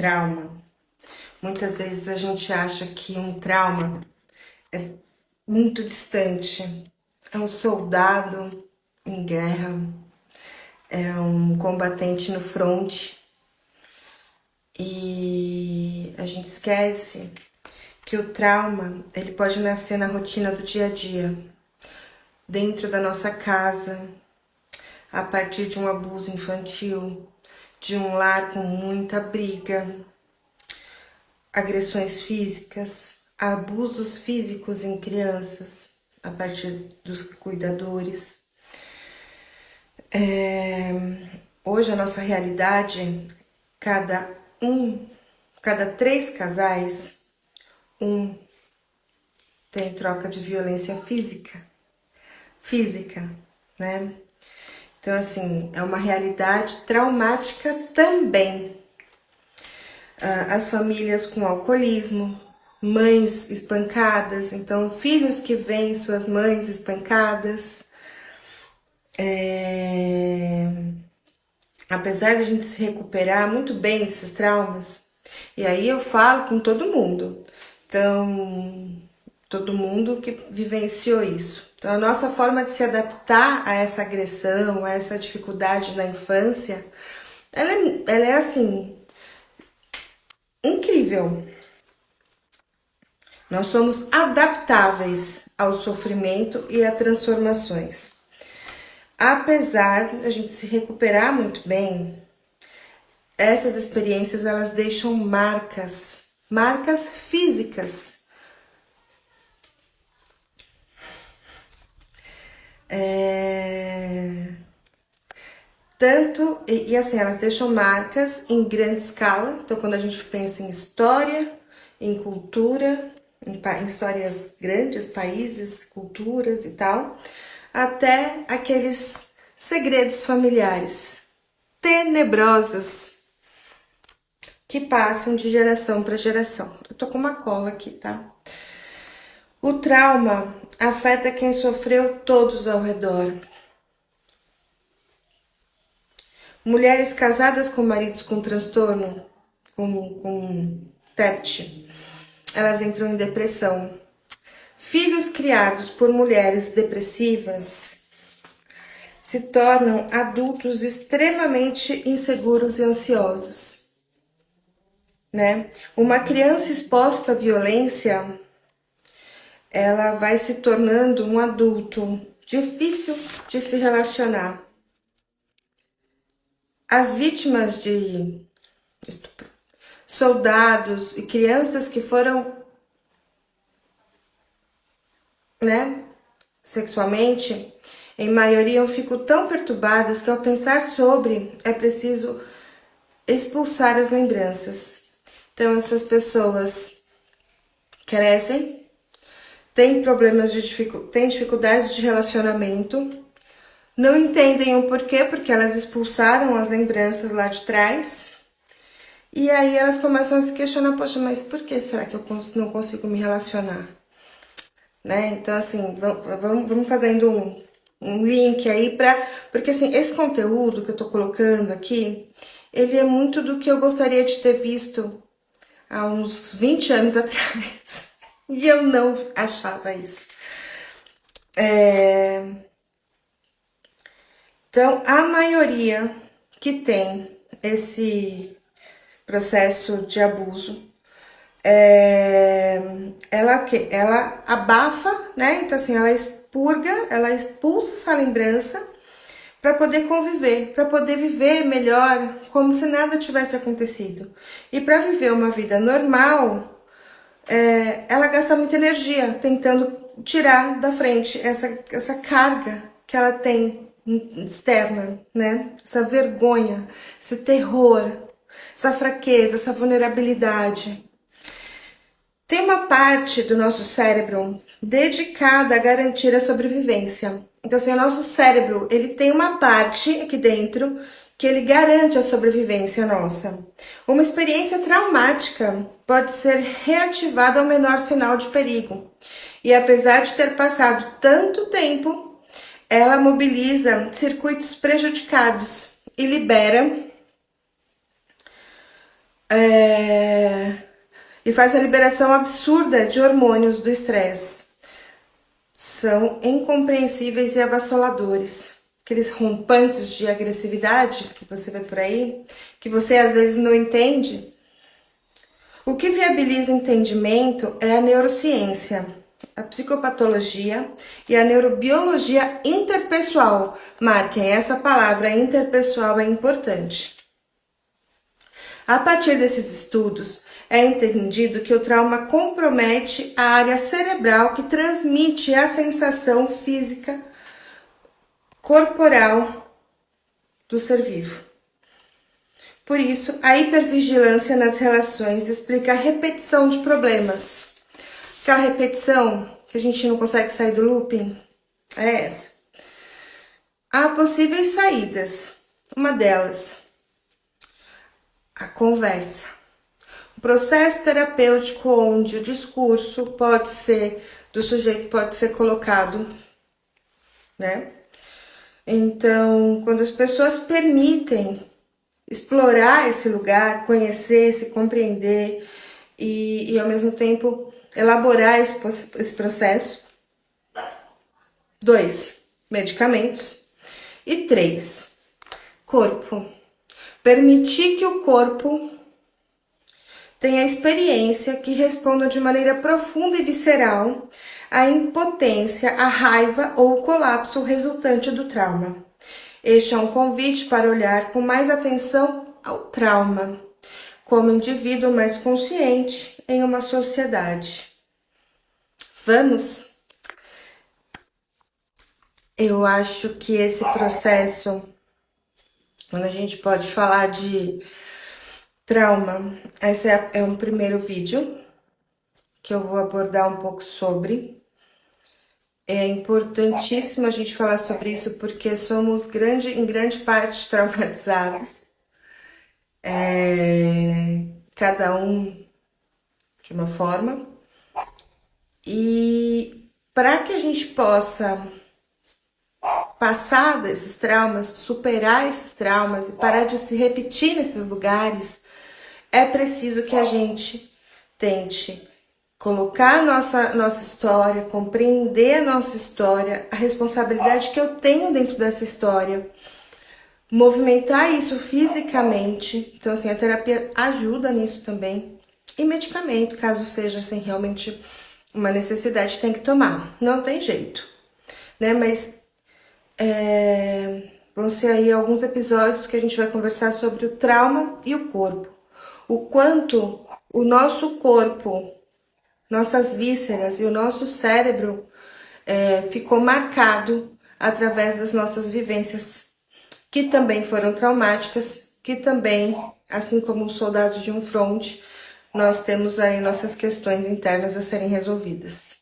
trauma, muitas vezes a gente acha que um trauma é muito distante. É um soldado em guerra, é um combatente no fronte. E a gente esquece que o trauma, ele pode nascer na rotina do dia a dia, dentro da nossa casa, a partir de um abuso infantil, de um lar com muita briga, agressões físicas, abusos físicos em crianças, a partir dos cuidadores. Hoje a nossa realidade, cada 3 casais, um tem troca de violência física, né? Então, assim, é uma realidade traumática também. As famílias com alcoolismo, mães espancadas, então filhos que veem suas mães espancadas. Apesar de a gente se recuperar muito bem desses traumas, e aí eu falo com todo mundo, então, todo mundo que vivenciou isso. Então, a nossa forma de se adaptar a essa agressão, a essa dificuldade na infância, ela é assim, incrível. Nós somos adaptáveis ao sofrimento e a transformações. Apesar de a gente se recuperar muito bem, essas experiências elas deixam marcas físicas. E assim, elas deixam marcas em grande escala. Então, quando a gente pensa em história, em cultura, em histórias grandes, países, culturas e tal, até aqueles segredos familiares tenebrosos que passam de geração para geração. Eu tô com uma cola aqui, tá? O trauma afeta quem sofreu todos ao redor. Mulheres casadas com maridos com transtorno, com TEPT, elas entram em depressão. Filhos criados por mulheres depressivas se tornam adultos extremamente inseguros e ansiosos, né? Uma criança exposta à violência, ela vai se tornando um adulto difícil de se relacionar. As vítimas de estupro, soldados e crianças que foram, né, sexualmente, em maioria eu fico tão perturbadas que ao pensar sobre é preciso expulsar as lembranças. Então essas pessoas crescem, têm problemas têm dificuldades de relacionamento, não entendem o porquê, porque elas expulsaram as lembranças lá de trás. E aí elas começam a se questionar, poxa, mas por que será que eu não consigo me relacionar? Né? Então, assim, vamos fazendo um link aí porque, assim, esse conteúdo que eu tô colocando aqui, ele é muito do que eu gostaria de ter visto há uns 20 anos atrás. E eu não achava isso. Então, a maioria que tem esse processo de abuso, ela abafa, né? Então, assim, ela expurga, ela expulsa essa lembrança para poder conviver, para poder viver melhor, como se nada tivesse acontecido. E para viver uma vida normal, ela gasta muita energia tentando tirar da frente essa carga que ela tem externa, né? Essa vergonha, esse terror, essa fraqueza, essa vulnerabilidade. Tem uma parte do nosso cérebro dedicada a garantir a sobrevivência. Então, assim, o nosso cérebro, ele tem uma parte aqui dentro que ele garante a sobrevivência nossa. Uma experiência traumática pode ser reativada ao menor sinal de perigo. E apesar de ter passado tanto tempo, ela mobiliza circuitos prejudicados e libera E faz a liberação absurda de hormônios do estresse. São incompreensíveis e avassaladores. Aqueles rompantes de agressividade que você vê por aí, que você às vezes não entende. O que viabiliza entendimento é a neurociência, a psicopatologia e a neurobiologia interpessoal. Marquem, essa palavra interpessoal é importante. A partir desses estudos, é entendido que o trauma compromete a área cerebral que transmite a sensação física corporal do ser vivo. Por isso, a hipervigilância nas relações explica a repetição de problemas. Aquela repetição que a gente não consegue sair do looping é essa. Há possíveis saídas. Uma delas, a conversa. O processo terapêutico onde o discurso do sujeito pode ser colocado, né? Então, quando as pessoas permitem explorar esse lugar, conhecer, se compreender e ao mesmo tempo elaborar esse processo. 2, medicamentos. E 3, corpo. Permitir que o corpo tenha experiência que responda de maneira profunda e visceral à impotência, à raiva ou o colapso resultante do trauma. Este é um convite para olhar com mais atenção ao trauma, como indivíduo mais consciente em uma sociedade. Vamos? Eu acho que esse processo, quando a gente pode falar de trauma, esse é um primeiro vídeo que eu vou abordar um pouco sobre. É importantíssimo a gente falar sobre isso porque somos em grande parte traumatizados. Cada um de uma forma. E para que a gente possa passar desses traumas, superar esses traumas e parar de se repetir nesses lugares, é preciso que a gente tente colocar a nossa história, compreender a nossa história, a responsabilidade que eu tenho dentro dessa história, movimentar isso fisicamente. Então, assim, a terapia ajuda nisso também. E medicamento, caso seja, assim, realmente uma necessidade, tem que tomar. Não tem jeito, né? Mas vão ser aí alguns episódios que a gente vai conversar sobre o trauma e o corpo. O quanto o nosso corpo, nossas vísceras e o nosso cérebro ficou marcado através das nossas vivências, que também foram traumáticas, que também, assim como os soldados de um fronte, nós temos aí nossas questões internas a serem resolvidas.